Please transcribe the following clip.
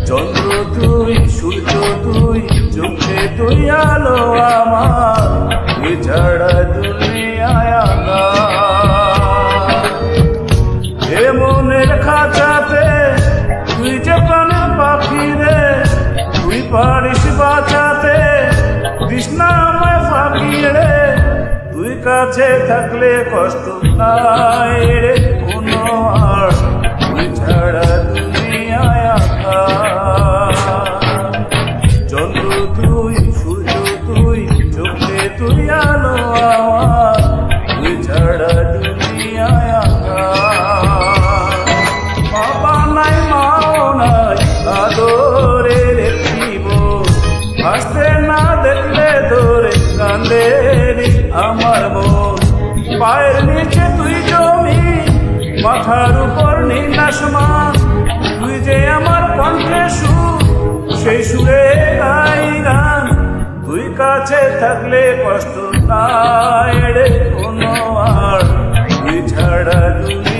চন্দ্র তুই, সূর্য তুই, চোখে তুই আলো আমার, তুই ছাড়া দুনিয়ায় আঁধার। এ মনের খাঁচাতে তুই যে প্রাণের পাখি রে, তুই পারিস বাঁচাতে দিস না আমায় ফাঁকি রে। তুই কাছে থাকলে কষ্ট নাই রে কোনো আর, তুই ছাড়া দুনিয়ায় আঁধার। চন্দ্র তুই, সূর্য তুই, চোখে তুই আলো আমার, তুই ছাড়া দুনিয়ায় আঁধার। বাবা নাই, মাও নাই, আদরের একটি বোন, হাসতে না দেখলে তোরে কান্দে রে আমার মন। পায়ের নিচে তুই জমি, মাথার উপর নীল আসমান, তুই যে আমার কণ্ঠে সুর, সেই সুরে গাই গান। তুই কাছে থাকলে কষ্ট নাই রে কোনো আর, তুই ছাড়া দুনিয়া